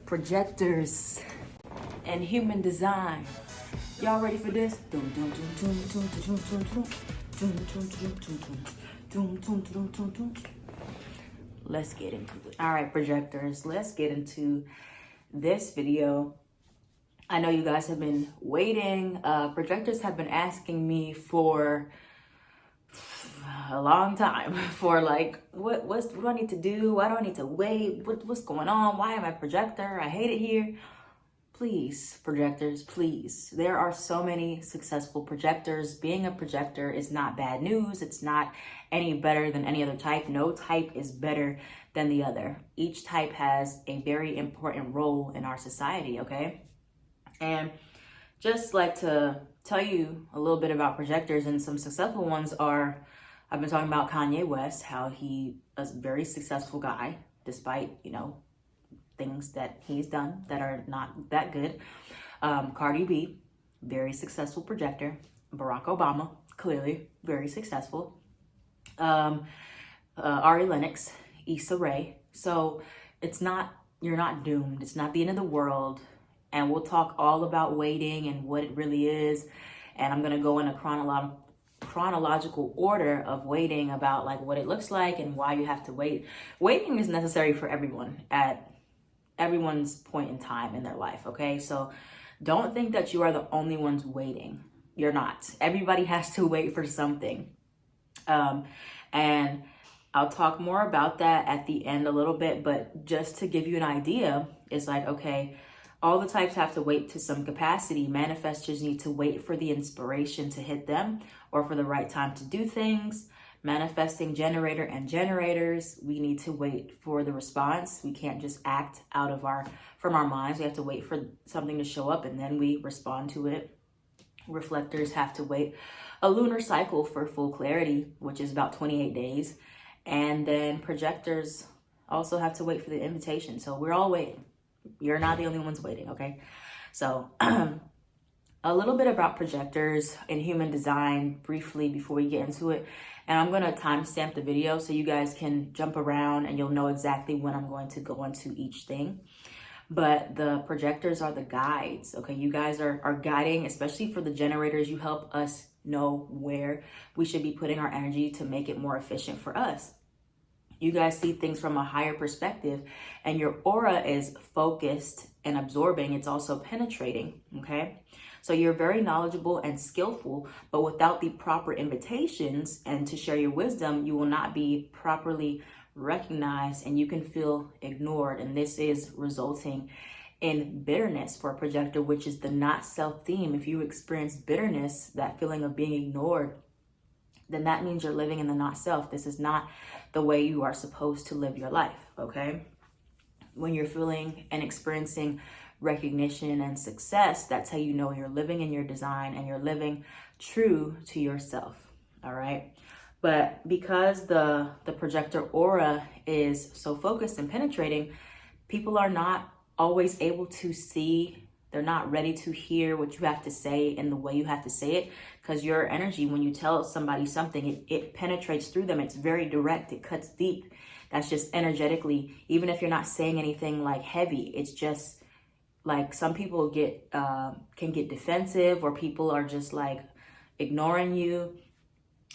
Projectors and human design. Y'all ready for this? Let's get into it. All right, projectors, let's get into this video. I know you guys have been waiting. Projectors have been asking me for a long time for like, what do I need to do? Why do I need to wait? What's going on? Why am I a projector? I hate it here. Please, projectors, please. There are so many successful projectors. Being a projector is not bad news. It's not any better than any other type. No type is better than the other. Each type has a very important role in our society, okay? And just like to tell you a little bit about projectors, and some successful ones are, I've been talking about Kanye West, how he is a very successful guy, despite, things that he's done that are not that good. Cardi B, very successful projector. Barack Obama, clearly very successful. Ari Lennox, Issa Rae. So you're not doomed. It's not the end of the world. And we'll talk all about waiting and what it really is. And I'm gonna go in a chronological order of waiting, about like what it looks like and why you have to wait. Waiting is necessary for everyone at everyone's point in time in their life, okay? So don't think that you are the only ones waiting. You're not. Everybody has to wait for something. And I'll talk more about that at the end a little bit, but just to give you an idea, it's like, okay, all the types have to wait to some capacity. Manifestors need to wait for the inspiration to hit them or for the right time to do things. Manifesting generator and generators, we need to wait for the response. We can't just act from our minds. We have to wait for something to show up and then we respond to it. Reflectors have to wait a lunar cycle for full clarity, which is about 28 days. And then projectors also have to wait for the invitation. So we're all waiting. You're not the only ones waiting, okay? So a little bit about projectors and human design briefly before we get into it. And I'm gonna timestamp the video so you guys can jump around and you'll know exactly when I'm going to go into each thing. But the projectors are the guides, okay? You guys are guiding, especially for the generators. You help us know where we should be putting our energy to make it more efficient for us. You guys see things from a higher perspective, and your aura is focused and absorbing. It's also penetrating, okay? So you're very knowledgeable and skillful, but without the proper invitations and to share your wisdom, you will not be properly recognized and you can feel ignored. And this is resulting in bitterness for a projector, which is the not self theme. If you experience bitterness, that feeling of being ignored, then that means you're living in the not self. This is not the way you are supposed to live your life, okay? When you're feeling and experiencing recognition and success, that's how you know you're living in your design and you're living true to yourself, all right? But because the projector aura is so focused and penetrating, people are not always able to see. They're not ready to hear what you have to say in the way you have to say it, because your energy, when you tell somebody something, it penetrates through them. It's very direct. It cuts deep. That's just energetically, even if you're not saying anything like heavy, it's just like some people can get defensive, or people are just like ignoring you.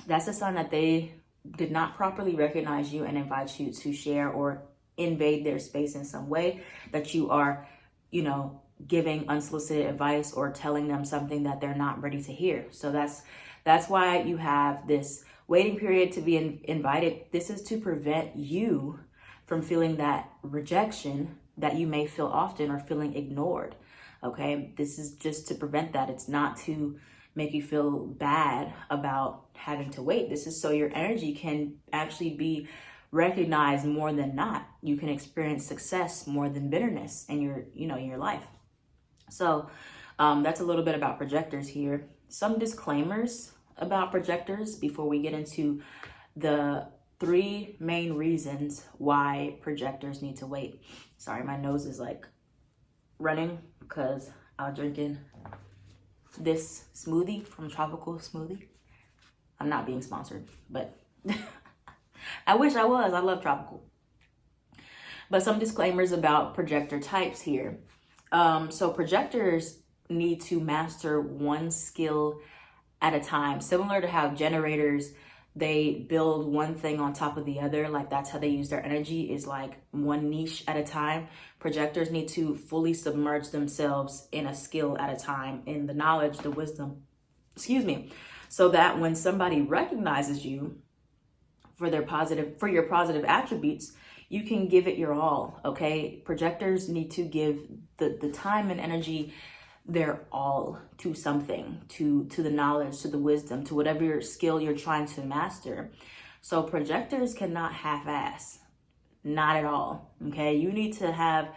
That's a sign that they did not properly recognize you and invite you to share or invade their space in some way, that you are, giving unsolicited advice or telling them something that they're not ready to hear. So that's why you have this waiting period to be invited. This is to prevent you from feeling that rejection that you may feel often, or feeling ignored, okay? This is just to prevent that. It's not to make you feel bad about having to wait. This is so your energy can actually be recognized more than not. You can experience success more than bitterness in your life. So that's a little bit about projectors here. Some disclaimers about projectors before we get into the 3 main reasons why projectors need to wait. Sorry, my nose is like running because I'm drinking this smoothie from Tropical Smoothie. I'm not being sponsored, but I wish I was. I love Tropical. But some disclaimers about projector types here. So projectors need to master one skill at a time, similar to how generators, they build one thing on top of the other. Like that's how they use their energy, is like one niche at a time. Projectors need to fully submerge themselves in a skill at a time, in the knowledge, the wisdom, so that when somebody recognizes you for your positive attributes, you can give it your all. Okay, projectors need to give the time and energy, their all, to something, to the knowledge, to the wisdom, to whatever skill you're trying to master. So projectors cannot half-ass, not at all. Okay, you need to have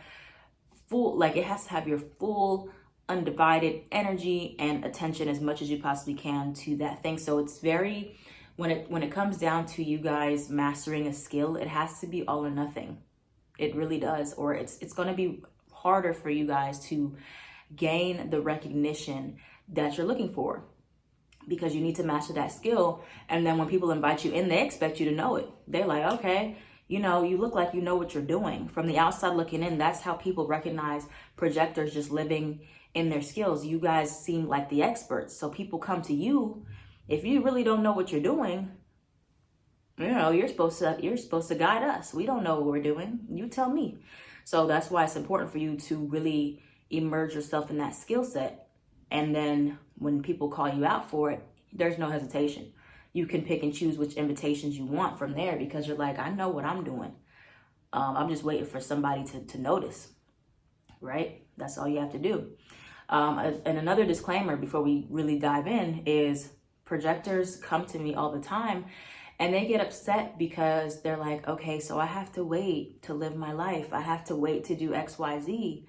full, like it has to have your full undivided energy and attention as much as you possibly can to that thing. So it's very, when it comes down to you guys mastering a skill, it has to be all or nothing. It really does, or it's going to be harder for you guys to gain the recognition that you're looking for, because you need to master that skill. And then when people invite you in, they expect you to know it. They're like, okay, you look like you know what you're doing. From the outside looking in, that's how people recognize projectors just living in their skills. You guys seem like the experts. So people come to you. If you really don't know what you're doing, you're supposed to guide us. We don't know what we're doing. You tell me. So that's why it's important for you to really immerse yourself in that skill set. And then when people call you out for it, there's no hesitation. You can pick and choose which invitations you want from there, because you're like, I know what I'm doing. I'm just waiting for somebody to notice, right? That's all you have to do. And another disclaimer before we really dive in is projectors come to me all the time and they get upset because they're like, okay, so I have to wait to live my life. I have to wait to do X, Y, Z.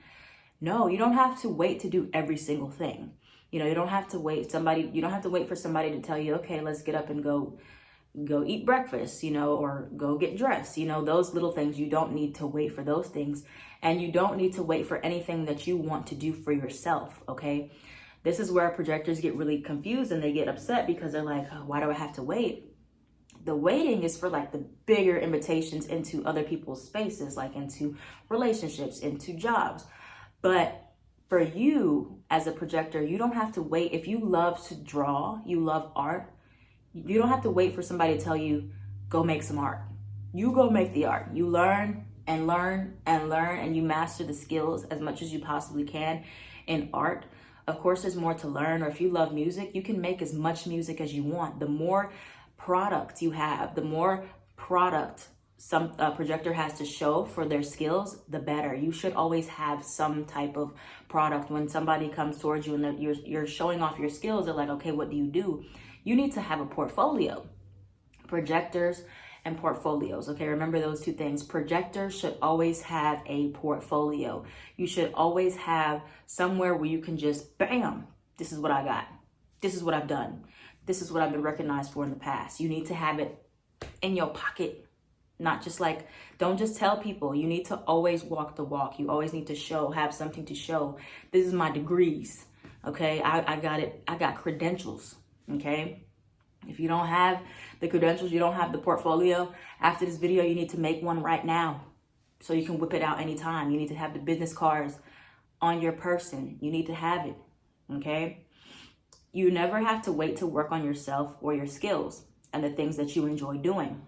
No, you don't have to wait to do every single thing. You don't have to wait you don't have to wait for somebody to tell you, okay, let's get up and go eat breakfast, or go get dressed. Those little things, you don't need to wait for those things. And you don't need to wait for anything that you want to do for yourself, okay? This is where projectors get really confused and they get upset, because they're like, oh, why do I have to wait? The waiting is for like the bigger invitations into other people's spaces, like into relationships, into jobs. But for you as a projector, you don't have to wait. If you love to draw, you love art, you don't have to wait for somebody to tell you, go make some art. You go make the art. You learn and learn and learn, and you master the skills as much as you possibly can in art. Of course, there's more to learn. Or if you love music, you can make as much music as you want. The more product you have, the more product some projector has to show for their skills, the better. You should always have some type of product. When somebody comes towards you and you're showing off your skills, they're like, okay, what do? You need to have a portfolio. Projectors and portfolios, okay? Remember those two things. Projectors should always have a portfolio. You should always have somewhere where you can just, bam, this is what I got. This is what I've done. This is what I've been recognized for in the past. You need to have it in your pocket. Not just like, don't just tell people. You need to always walk the walk. You always need to have something to show. This is my degrees, okay? I got it. I got credentials, okay? If you don't have the credentials, you don't have the portfolio, after this video, you need to make one right now so you can whip it out anytime. You need to have the business cards on your person. You need to have it, okay? You never have to wait to work on yourself or your skills and the things that you enjoy doing.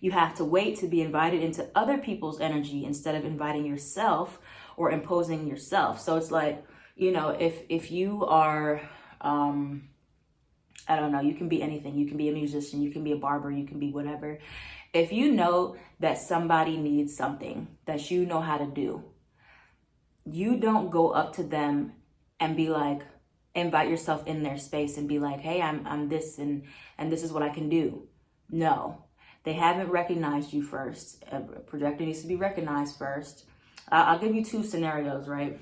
You have to wait to be invited into other people's energy instead of inviting yourself or imposing yourself. So it's like, if you are, I don't know, you can be anything. You can be a musician, you can be a barber, you can be whatever. If you know that somebody needs something that you know how to do, you don't go up to them and be like, invite yourself in their space and be like, hey, I'm this and this is what I can do. No. They haven't recognized you first. A projector needs to be recognized first. I'll give you two scenarios, right?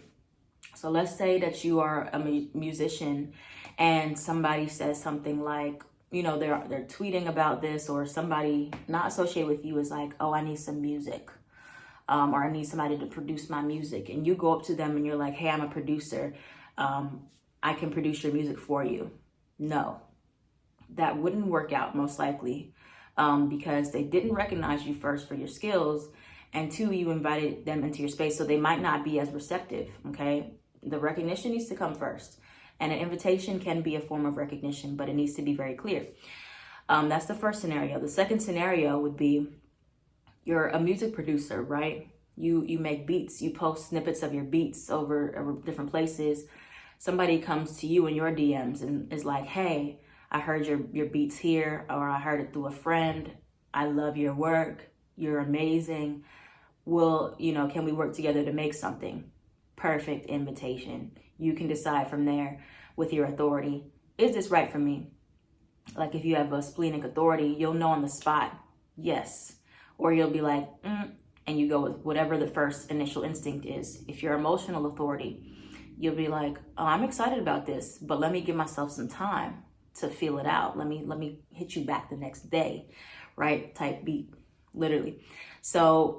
So let's say that you are a musician and somebody says something like, they're tweeting about this, or somebody not associated with you is like, oh, I need some music. Or I need somebody to produce my music. And you go up to them and you're like, hey, I'm a producer. I can produce your music for you. No, that wouldn't work out most likely. Because they didn't recognize you first for your skills, And two, you invited them into your space, so they might not be as receptive, okay? The recognition needs to come first. And an invitation can be a form of recognition, but it needs to be very clear. That's the first scenario. The second scenario would be you're a music producer, right? You make beats, you post snippets of your beats over different places. Somebody comes to you in your DMs and is like, hey, I heard your beats here, or I heard it through a friend. I love your work. You're amazing. Can we work together to make something? Perfect invitation. You can decide from there with your authority. Is this right for me? Like if you have a splenic authority, you'll know on the spot, yes. Or you'll be like, and you go with whatever the first initial instinct is. If you're emotional authority, you'll be like, oh, I'm excited about this, but let me give myself some time to feel it out. Let me hit you back the next day, right? Type beat, literally. So,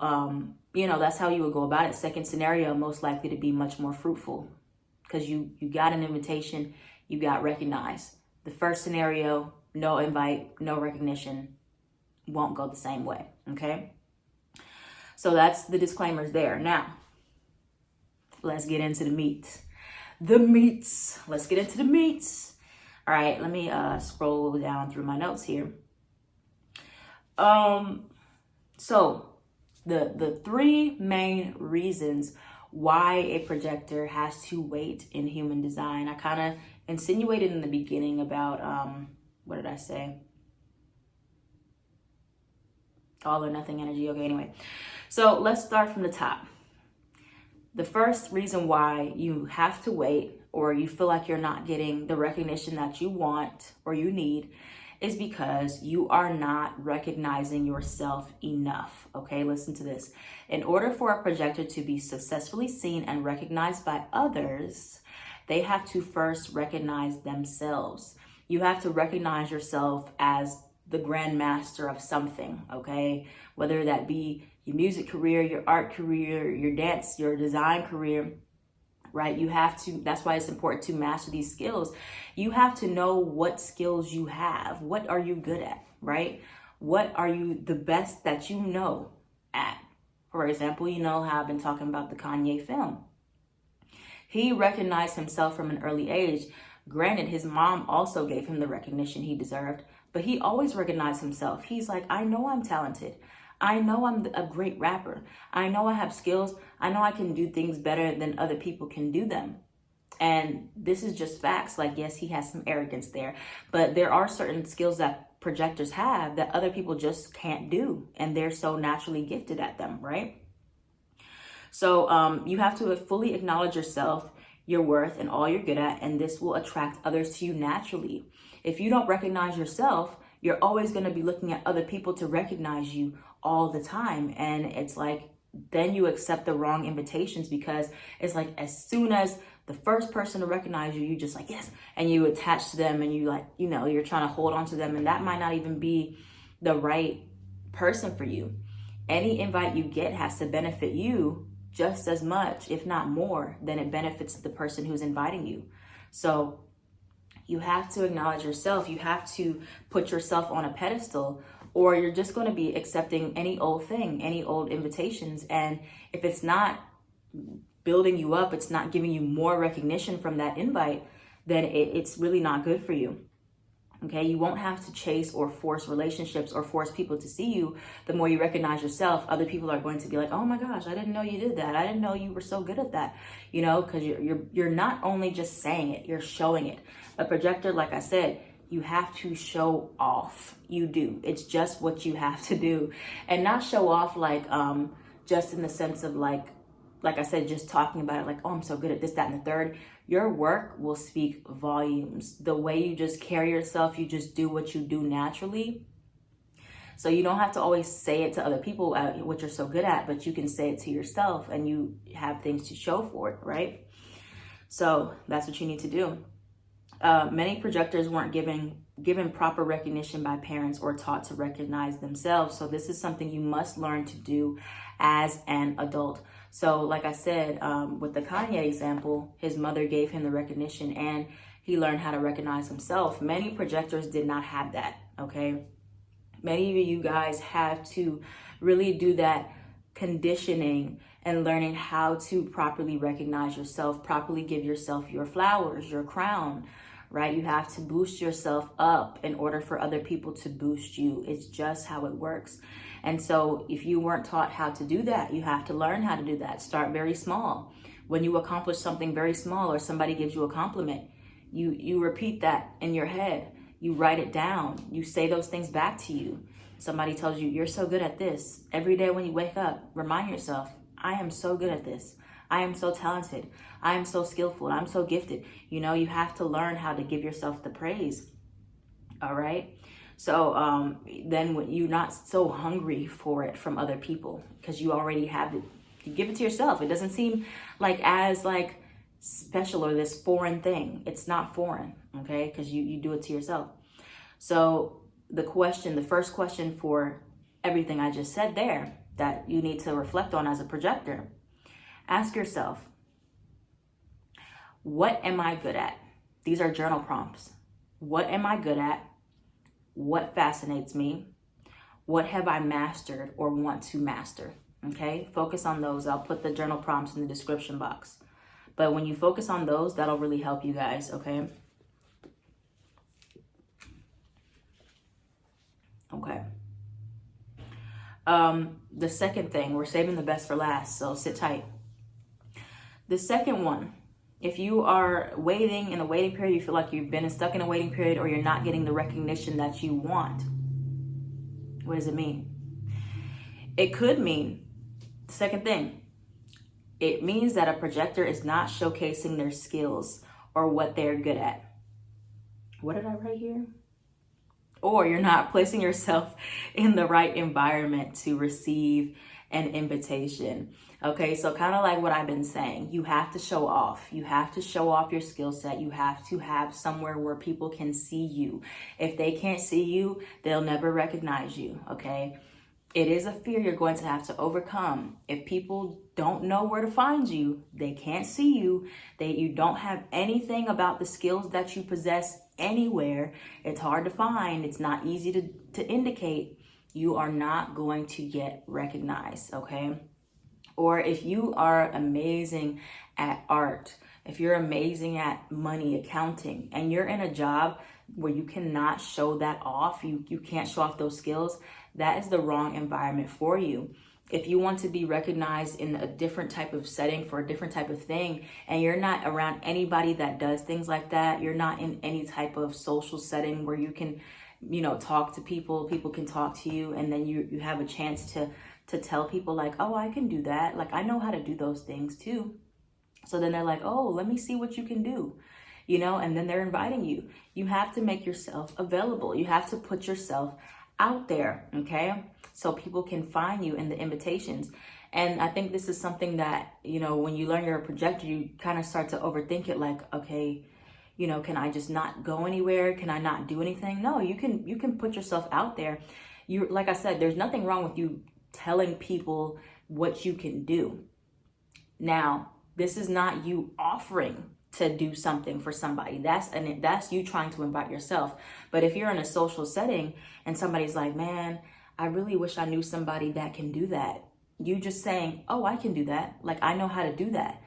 that's how you would go about it. Second scenario, most likely to be much more fruitful because you got an invitation, you got recognized. The first scenario, no invite, no recognition, won't go the same way, okay? So that's the disclaimers there. Now, let's get into the meat. Let's get into the meats. All right, let me scroll down through my notes here. So the three main reasons why a projector has to wait in human design. I kind of insinuated in the beginning about, what did I say? All or nothing energy. Okay, anyway. So let's start from the top. The first reason why you have to wait or you feel like you're not getting the recognition that you want or you need is because you are not recognizing yourself enough. Okay, listen to this. In order for a projector to be successfully seen and recognized by others, they have to first recognize themselves. You have to recognize yourself as the grandmaster of something, okay? Whether that be your music career, your art career, your dance, your design career, right? You have to, that's why it's important to master these skills. You have to know what skills you have. What are you good at, right? What are you the best that you know at? For example, you know how I've been talking about the Kanye film. He recognized himself from an early age. Granted, his mom also gave him the recognition he deserved, but he always recognized himself. He's like, I know I'm talented. I know I'm a great rapper. I know I have skills. I know I can do things better than other people can do them. And this is just facts. Like, yes, he has some arrogance there, but there are certain skills that projectors have that other people just can't do. And they're so naturally gifted at them, right? So you have to fully acknowledge yourself, your worth, and all you're good at. And this will attract others to you naturally. If you don't recognize yourself, you're always going to be looking at other people to recognize you all the time. And it's like, then you accept the wrong invitations because it's like, as soon as the first person to recognize you, you just like, yes. And you attach to them and you like, you're trying to hold on to them. And that might not even be the right person for you. Any invite you get has to benefit you just as much, if not more, than it benefits the person who's inviting you. So you have to acknowledge yourself. You have to put yourself on a pedestal, or you're just going to be accepting any old thing, any old invitations. And if it's not building you up, it's not giving you more recognition from that invite, then it's really not good for you. Okay, you won't have to chase or force relationships or force people to see you. The more you recognize yourself, other people are going to be like, oh my gosh, I didn't know you did that. I didn't know you were so good at that. Because you're not only just saying it, you're showing it. A projector, like I said, you have to show off. You do. It's just what you have to do. And not show off like just in the sense of like I said, just talking about it like, oh, I'm so good at this, that, and the third. Your work will speak volumes. The way you just carry yourself, you just do what you do naturally. So you don't have to always say it to other people, what you're so good at, but you can say it to yourself and you have things to show for it, right? So that's what you need to do. Many projectors weren't given proper recognition by parents or taught to recognize themselves. So this is something you must learn to do as an adult. So like I said, with the Kanye example, his mother gave him the recognition and he learned how to recognize himself. Many projectors did not have that, okay? Many of you guys have to really do that conditioning and learning how to properly recognize yourself, properly give yourself your flowers, your crown, right? You have to boost yourself up in order for other people to boost you. It's just how it works. And so if you weren't taught how to do that, you have to learn how to do that. Start very small. When you accomplish something very small or somebody gives you a compliment, you repeat that in your head. You write it down. You say those things back to you. Somebody tells you, you're so good at this. Every day when you wake up, remind yourself, I am so good at this. I am so talented. I am so skillful. I'm so gifted. You know, you have to learn how to give yourself the praise. All right. So then when you're not so hungry for it from other people because you already have it, you give it to yourself. It doesn't seem as special or this foreign thing. It's not foreign, okay? Because you do it to yourself. So the first question for everything I just said there that you need to reflect on as a projector, ask yourself, what am I good at? These are journal prompts. What am I good at? What fascinates me? What have I mastered or want to master? Okay, focus on those. I'll put the journal prompts in the description box. But when you focus on those, that'll really help you guys, okay? Okay. The second thing, we're saving the best for last, so sit tight. The second one, if you are waiting in a waiting period, you feel like you've been stuck in a waiting period or you're not getting the recognition that you want, what does it mean? It could mean, second thing, it means that a projector is not showcasing their skills or what they're good at. What did I write here? Or you're not placing yourself in the right environment to receive an invitation. Okay, so kind of like what I've been saying, you have to show off. You have to show off your skill set. You have to have somewhere where people can see you. If they can't see you, they'll never recognize you, okay? It is a fear you're going to have to overcome. If people don't know where to find you, they can't see you, you don't have anything about the skills that you possess anywhere, it's hard to find, it's not easy to indicate, you are not going to get recognized, okay? Or if you are amazing at art, if you're amazing at money, accounting, and you're in a job where you cannot show that off, you can't show off those skills, that is the wrong environment for you. If you want to be recognized in a different type of setting for a different type of thing, and you're not around anybody that does things like that, you're not in any type of social setting where you can, talk to people, people can talk to you, and then you have a chance to tell people like, oh, I can do that. Like, I know how to do those things too. So then they're like, oh, let me see what you can do. And then they're inviting you. You have to make yourself available. You have to put yourself out there, okay? So people can find you in the invitations. And I think this is something that, when you learn you're a projector, you kind of start to overthink it like, okay, can I just not go anywhere? Can I not do anything? No, you can put yourself out there. Like I said, there's nothing wrong with you telling people what you can do. Now, this is not you offering to do something for somebody. That's you trying to invite yourself. But if you're in a social setting and somebody's like, man, I really wish I knew somebody that can do that. You just saying, oh, I can do that. Like, I know how to do that.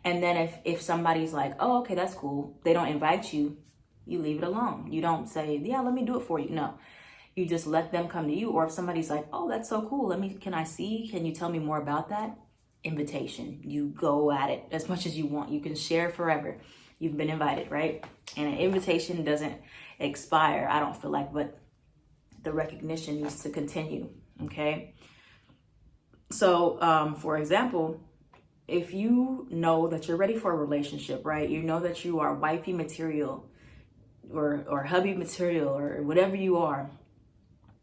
And then if somebody's like, oh, okay, that's cool, they don't invite you, you leave it alone. You don't say, yeah, let me do it for you. No, you just let them come to you. Or if somebody's like, oh, that's so cool, can I see? Can you tell me more about that? Invitation. You go at it as much as you want. You can share forever. You've been invited, right? And an invitation doesn't expire, I don't feel like, but the recognition needs to continue, okay? So, for example, if you know that you're ready for a relationship, right? You know that you are wifey material or hubby material or whatever you are,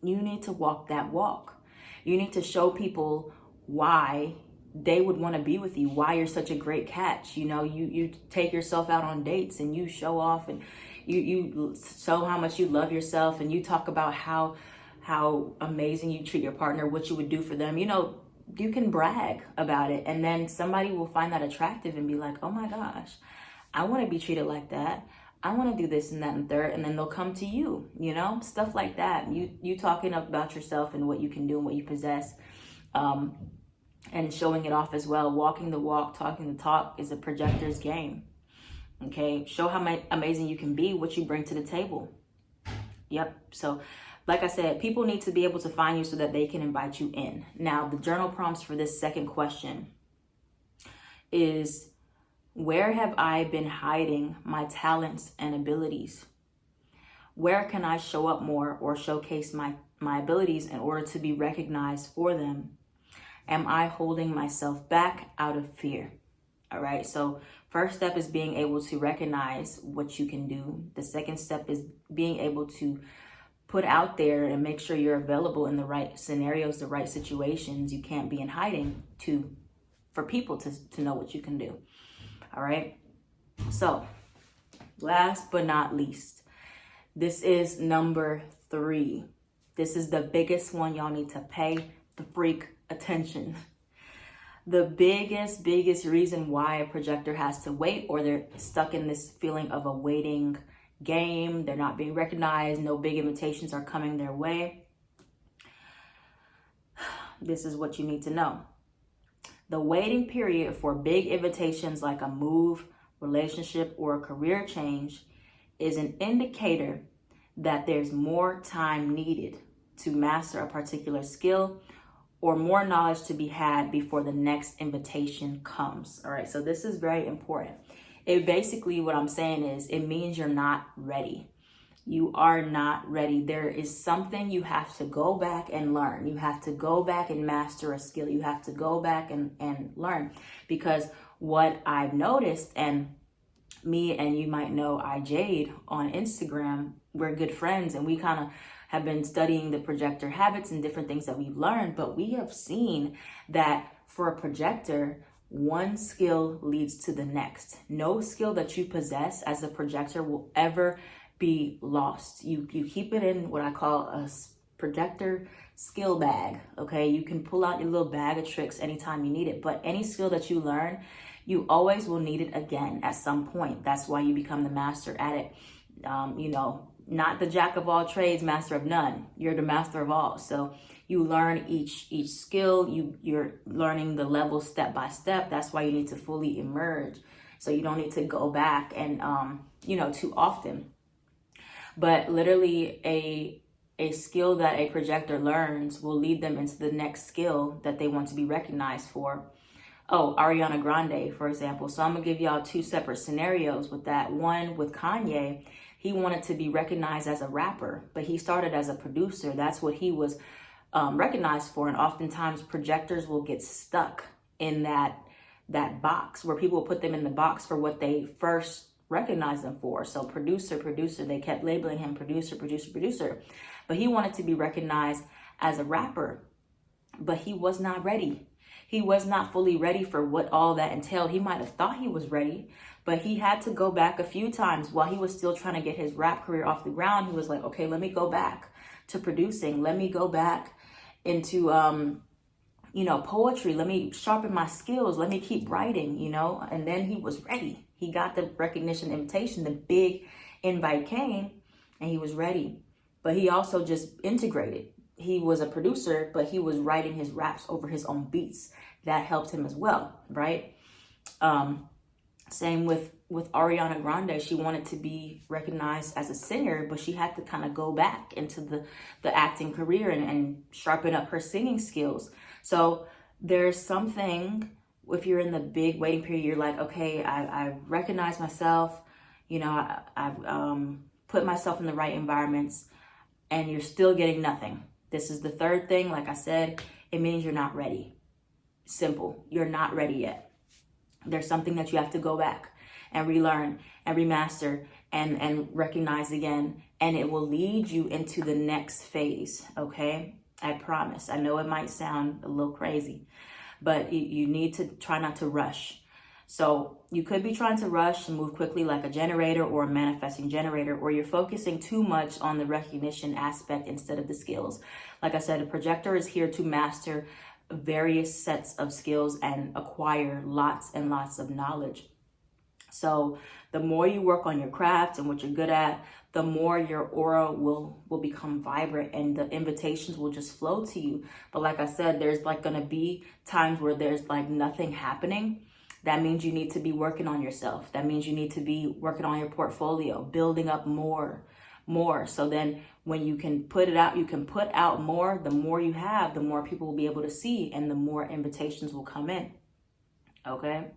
you need to walk that walk. You need to show people why they would want to be with you, why you're such a great catch. You take yourself out on dates and you show off and you show how much you love yourself, and you talk about how amazing you treat your partner, what you would do for them. You can brag about it, and then somebody will find that attractive and be like, oh my gosh, I want to be treated like that. I want to do this and that and third, and then they'll come to you, stuff like that. You talking about yourself and what you can do and what you possess. and showing it off as well. Walking the walk, talking the talk is a projector's game. Okay, show how amazing you can be, what you bring to the table. Yep. So like I said, people need to be able to find you so that they can invite you in. Now, the journal prompts for this second question is, where have I been hiding my talents and abilities? Where can I show up more or showcase my abilities in order to be recognized for them? Am I holding myself back out of fear? All right. So first step is being able to recognize what you can do. The second step is being able to put out there and make sure you're available in the right scenarios, the right situations. You can't be in hiding for people to know what you can do. All right. So last but not least, this is number 3. This is the biggest one. Y'all need to pay the freak attention. The biggest reason why a projector has to wait, or they're stuck in this feeling of a waiting game, they're not being recognized, no big invitations are coming their way. This is what you need to know. The waiting period for big invitations like a move, relationship, or a career change is an indicator that there's more time needed to master a particular skill or more knowledge to be had before the next invitation comes. All right, so this is very important. It basically, what I'm saying is, it means you're not ready. You are not ready. There is something you have to go back and learn. You have to go back and master a skill. You have to go back and learn. Because what I've noticed, and me and you might know Jade on Instagram, we're good friends, and we kind of have been studying the projector habits and different things that we've learned, but we have seen that for a projector, one skill leads to the next. No skill that you possess as a projector will ever be lost. You keep it in what I call a projector skill bag, okay? You can pull out your little bag of tricks anytime you need it, but any skill that you learn, you always will need it again at some point. That's why you become the master at it. Not the jack of all trades, master of none. You're the master of all. So you learn each skill. You're learning the level step by step. That's why you need to fully emerge. So you don't need to go back and too often. But literally a skill that a projector learns will lead them into the next skill that they want to be recognized for. Oh, Ariana Grande, for example. So I'm gonna give y'all 2 separate scenarios with that. One with Kanye. He wanted to be recognized as a rapper, but he started as a producer. That's what he was recognized for. And oftentimes projectors will get stuck in that box, where people will put them in the box for what they first recognized them for. So producer, they kept labeling him producer. But he wanted to be recognized as a rapper, but he was not ready. He was not fully ready for what all that entailed. He might have thought he was ready, but he had to go back a few times while he was still trying to get his rap career off the ground. He was like, okay, let me go back to producing. Let me go back into, poetry. Let me sharpen my skills. Let me keep writing, and then he was ready. He got the recognition invitation. The big invite came and he was ready, but he also just integrated. He was a producer, but he was writing his raps over his own beats. That helped him as well, right? Same with Ariana Grande. She wanted to be recognized as a singer, but she had to kind of go back into the acting career and sharpen up her singing skills. So there's something, if you're in the big waiting period, you're like, okay, I recognize myself, I've put myself in the right environments, and you're still getting nothing. This is the third thing. Like I said, it means you're not ready. Simple. You're not ready yet. There's something that you have to go back and relearn and remaster and recognize again. And it will lead you into the next phase. Okay? I promise. I know it might sound a little crazy, but you need to try not to rush. So you could be trying to rush and move quickly like a generator or a manifesting generator, or you're focusing too much on the recognition aspect instead of the skills. Like I said, a projector is here to master various sets of skills and acquire lots and lots of knowledge. So the more you work on your craft and what you're good at, the more your aura will become vibrant and the invitations will just flow to you. But like I said, there's like going to be times where there's like nothing happening. That means you need to be working on yourself. That means you need to be working on your portfolio, building up more. So then when you can put it out, you can put out more. The more you have, the more people will be able to see and the more invitations will come in. Okay.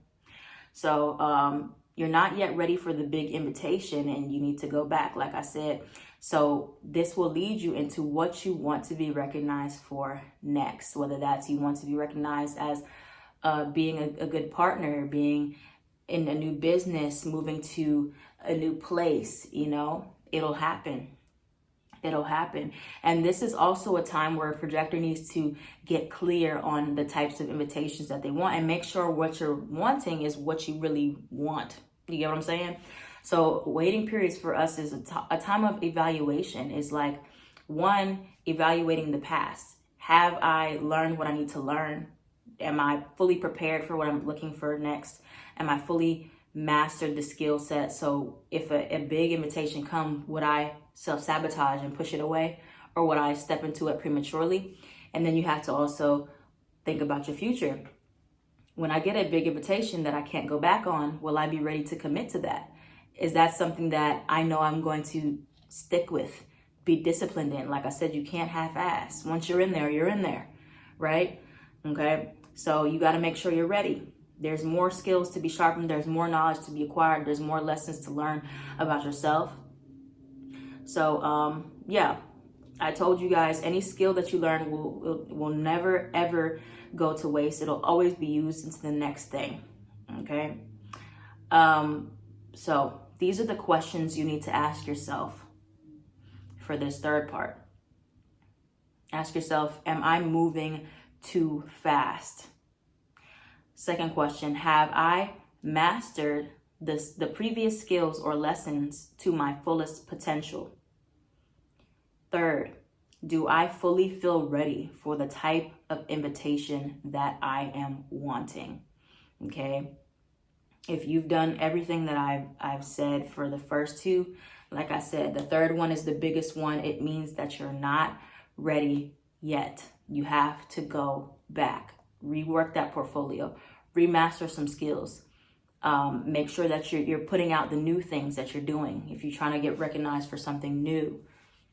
So you're not yet ready for the big invitation and you need to go back, like I said. So this will lead you into what you want to be recognized for next, whether that's you want to be recognized as being a good partner, being in a new business, moving to a new place, you know, it'll happen. It'll happen. And this is also a time where a projector needs to get clear on the types of invitations that they want and make sure what you're wanting is what you really want. You get what I'm saying? So waiting periods for us is a time of evaluation. Is like, one, evaluating the past. Have I learned what I need to learn? Am I fully prepared for what I'm looking for next? Am I fully mastered the skill set? So if a big invitation comes, would I self-sabotage and push it away, or would I step into it prematurely? And then you have to also think about your future. When I get a big invitation that I can't go back on, will I be ready to commit to that? Is that something that I know I'm going to stick with, be disciplined in? Like I said, you can't half-ass. Once you're in there, right? Okay, so you got to make sure you're ready. There's more skills to be sharpened. There's more knowledge to be acquired. There's more lessons to learn about yourself. So, yeah, I told you guys, any skill that you learn will never, ever go to waste. It'll always be used into the next thing. Okay. So these are the questions you need to ask yourself for this third part. Ask yourself, am I moving too fast? Second question, have I mastered the previous skills or lessons to my fullest potential? Third, do I fully feel ready for the type of invitation that I am wanting? Okay. If you've done everything that I've said for the first two, like I said, the third one is the biggest one. It means that you're not ready yet. You have to go back, rework that portfolio, remaster some skills. Make sure that you're putting out the new things that you're doing. If you're trying to get recognized for something new,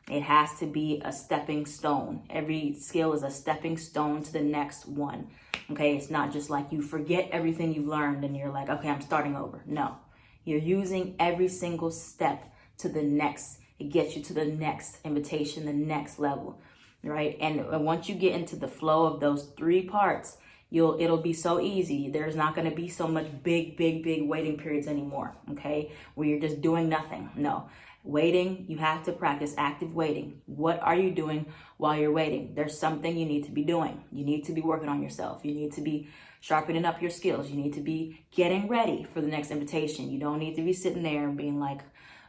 it has to be a stepping stone. Every skill is a stepping stone to the next one. Okay, it's not just like you forget everything you've learned and you're like, okay, I'm starting over. No, you're using every single step to the next. It gets you to the next invitation, the next level, right? And once you get into the flow of those three parts, it'll be so easy. There's not going to be so much big waiting periods anymore. Okay, where you're just doing nothing. No. Waiting, you have to practice active waiting. What are you doing while you're waiting? There's something you need to be doing. You need to be working on yourself. You need to be sharpening up your skills. You need to be getting ready for the next invitation. You don't need to be sitting there and being like,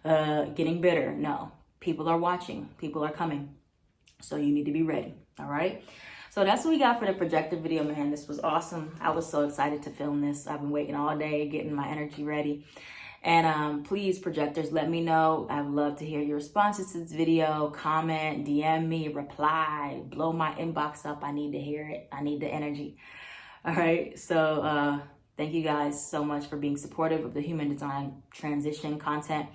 getting bitter. No, people are watching. People are coming. So you need to be ready. All right. So that's what we got for the projector video, man. This was awesome. I was so excited to film this. I've been waiting all day, getting my energy ready. And please, projectors, let me know. I would love to hear your responses to this video. Comment, DM me, reply, blow my inbox up. I need to hear it. I need the energy. All right. So thank you guys so much for being supportive of the human design transition content.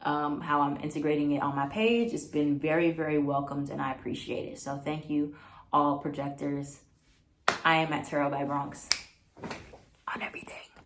How I'm integrating it on my page. It's been very, very welcomed and I appreciate it. So thank you all, projectors. I am at Tarot by Bronx on everything.